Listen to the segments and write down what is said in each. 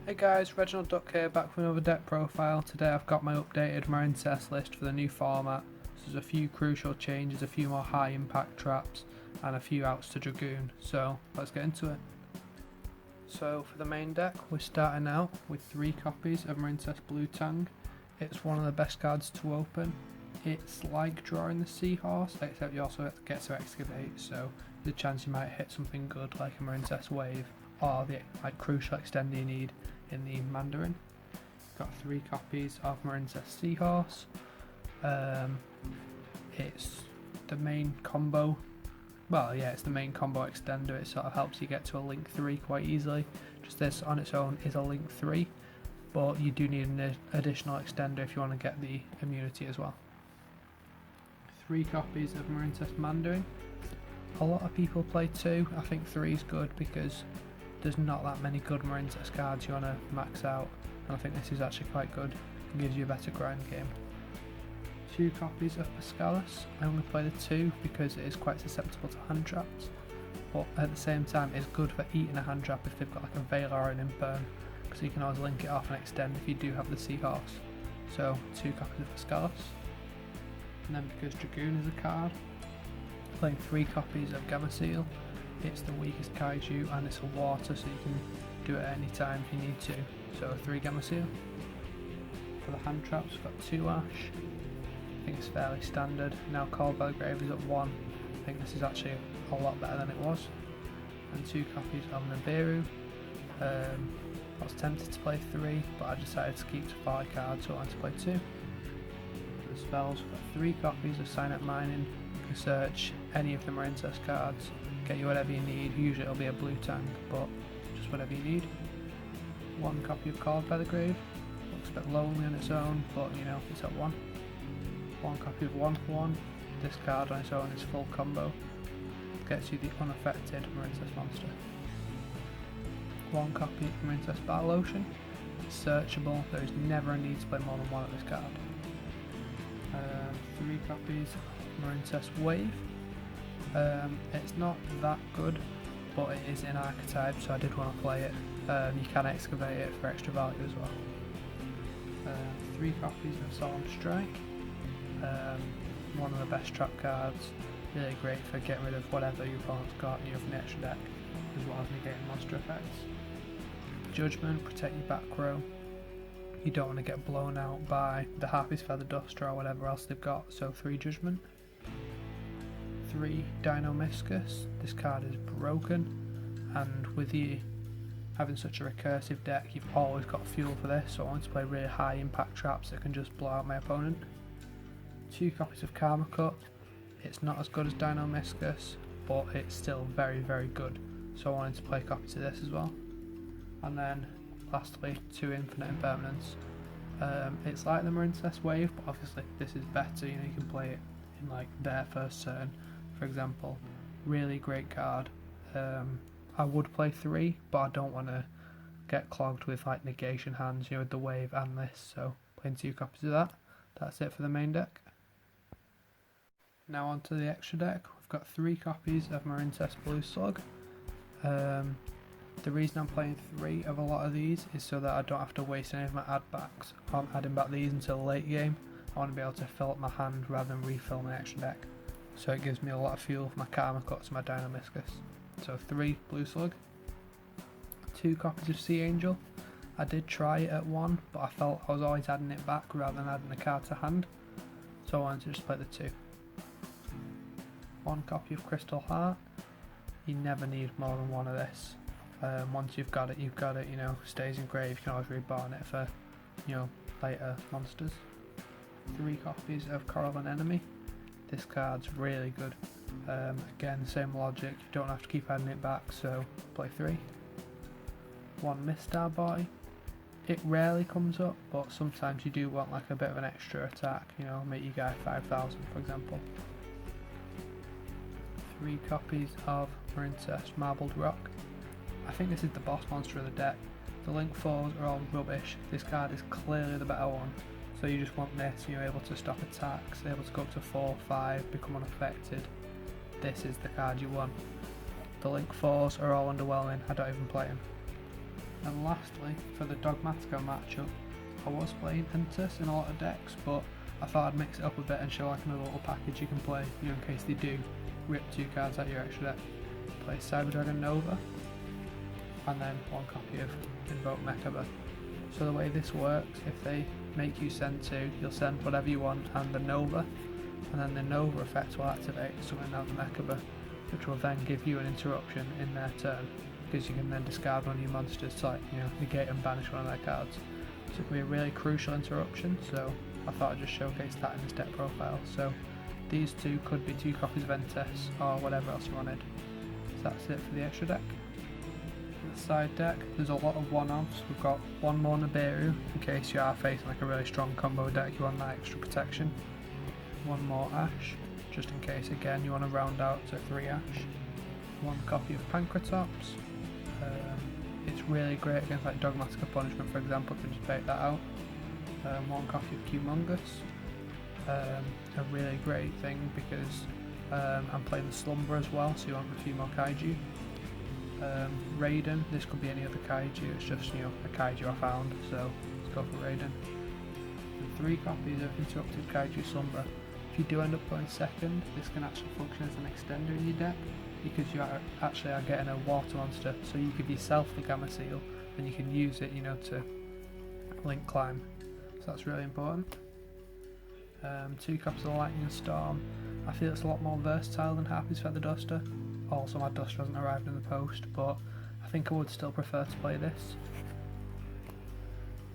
Hey guys, Reginald Duck here, back with another deck profile. Today I've got my updated Marincess list for the new format. So there's a few crucial changes, a few more high impact traps, and a few outs to Dragoon. So let's get into it. So for the main deck, we're starting out with 3 copies of Marincess Blue Tang. It's one of the best cards to open. It's like drawing the Seahorse, except you also get to excavate, so there's a chance you might hit something good like a Marincess Wave, or the crucial extender you need in the Mandarin. Got 3 copies of Marincess Seahorse. It's the main combo. Well, yeah, it's the main combo extender. It sort of helps you get to a link 3 quite easily. Just this on its own is a link 3, but you do need an additional extender if you want to get the immunity as well. 3 copies of Marincess Mandarin. A lot of people play 2. I think 3 is good because there's not that many good Marincess cards you want to max out, and I think this is actually quite good and gives you a better grind game. 2 copies of Pascalis. I only play the 2 because it is quite susceptible to hand traps, but at the same time it's good for eating a hand trap if they've got like a Veil or an Imperm, because you can always link it off and extend if you do have the Seahorse. So 2 copies of Pascalis. And then because Dragoon is a card, playing 3 copies of Gamma Seal. It's the weakest kaiju and it's a water, so you can do it at any time if you need to. So 3 Gamma Seal. For the hand traps, we've got 2 Ash. I think it's fairly standard. Now Called by the Grave is at 1. I think this is actually a lot better than it was. And 2 copies of Nibiru. I was tempted to play 3, but I decided to keep to 5 cards, so I wanted to play 2. For the spells, we've got 3 copies of Sign Up Mining. You can search any of the Marincess cards, get you whatever you need. Usually it'll be a blue tank, but just whatever you need. 1 copy of Called by the Grave. Looks a bit lonely on its own, but you know, it's at 1. 1 copy of 1/1. This card on its own is full combo. Gets you the unaffected Marincess monster. 1 copy of Marincess Battle Ocean. It's searchable. There is never a need to play more than 1 of this card. 3 copies of Marincess Wave. It's not that good, but it is in archetype, so I did want to play it. You can excavate it for extra value as well. 3 copies of Solemn Strike. One of the best trap cards, really great for getting rid of whatever your opponent's got from the extra deck, as well as negating monster effects. Judgment, protect your back row. You don't want to get blown out by the Harpy's Feather Duster or whatever else they've got, so 3 Judgment. 3 Dinomischus. This card is broken, and with you having such a recursive deck, you've always got fuel for this, so I want to play really high impact traps that can just blow out my opponent. 2 copies of Karma Cut. It's not as good as Dinomischus, but it's still very, very good, so I wanted to play copies of this as well. And then lastly, 2 Infinite Impermanence. It's like the Marincess Wave, but obviously this is better. You can play it in like their first turn, for example. Really great card. I would play 3, but I don't want to get clogged with like negation hands, with the Wave and this, so playing 2 copies of that. That's it for the main deck. Now onto the extra deck. We've got 3 copies of Marincess Blue Slug. The reason I'm playing 3 of a lot of these is so that I don't have to waste any of my add backs on adding back these until late game. I want to be able to fill up my hand rather than refill my extra deck. So it gives me a lot of fuel for my Karma Cuts and my Dinomischus. So 3 Blue Slug. 2 copies of Sea Angel. I did try it at 1, but I felt I was always adding it back rather than adding the card to hand. So I wanted to just play the 2. 1 copy of Crystal Heart. You never need more than 1 of this. Once you've got it, stays engraved. You can always reborn it for, later monsters. 3 copies of Coral and Enemy. This card's really good. Again, same logic. You don't have to keep adding it back, so play 3. 1 Mistar Boy. It rarely comes up, but sometimes you do want like a bit of an extra attack. Make your guy 5,000, for example. 3 copies of Marincess Marbled Rock. I think this is the boss monster of the deck. The link 4s are all rubbish. This card is clearly the better one. So you just want this, you're able to stop attacks, able to go up to 4, 5, become unaffected. This is the card you want. The link 4s are all underwhelming, I don't even play them. And lastly, for the Dogmatica matchup, I was playing Marincess in a lot of decks, but I thought I'd mix it up a bit and show like another little package you can play, in case they do rip 2 cards out your extra deck. Play Cyber Dragon Nova, and then 1 copy of Invoke Mechaba. So the way this works, if they make you send 2, you'll send whatever you want and the Nova, and then the Nova effect will activate something out the Mechaba, which will then give you an interruption in their turn, because you can then discard one of your monsters to, like, negate and banish one of their cards. So it can be a really crucial interruption, so I thought I'd just showcase that in this deck profile. So these 2 could be 2 copies of Marincess or whatever else you wanted. So that's it for the extra deck. The side deck, there's a lot of one-offs. We've got 1 more Nibiru in case you are facing like a really strong combo deck, you want that extra protection. 1 more Ash, just in case again you want to round out to 3 Ash. 1 copy of Pancratops. It's really great against like Dogmatica Punishment, for example, can just bait that out. 1 copy of Humongous. A really great thing because I'm playing the Slumber as well, so you want a few more Kaiju. Raiden, this could be any other Kaiju, it's just a Kaiju I found, so let's go for Raiden. And 3 copies of Interrupted Kaiju Slumber. If you do end up going second, this can actually function as an extender in your deck, because you actually are getting a water monster, so you give yourself the Gamma Seal, and you can use it, to link climb. So that's really important. 2 copies of Lightning Storm. I feel it's a lot more versatile than Harpy's Feather Duster. Also, my Duster hasn't arrived in the post, but I think I would still prefer to play this.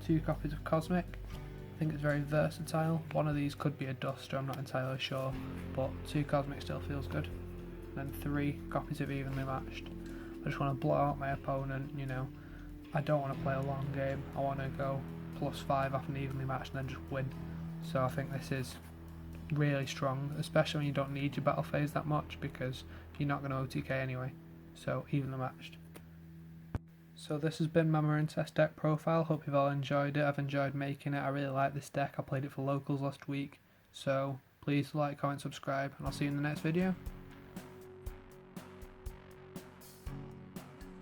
2 copies of Cosmic. I think it's very versatile. One of these could be a Duster, I'm not entirely sure, but 2 Cosmic still feels good. And then 3 copies of Evenly Matched. I just want to blow out my opponent, I don't want to play a long game, I want to go +5 off an Evenly Matched and then just win. So I think this is really strong, especially when you don't need your battle phase that much, because you're not going to OTK anyway, so Evenly Matched. So this has been my Marincess deck profile, hope you've all enjoyed it. I've enjoyed making it, I really like this deck, I played it for locals last week, so please like, comment, subscribe, and I'll see you in the next video.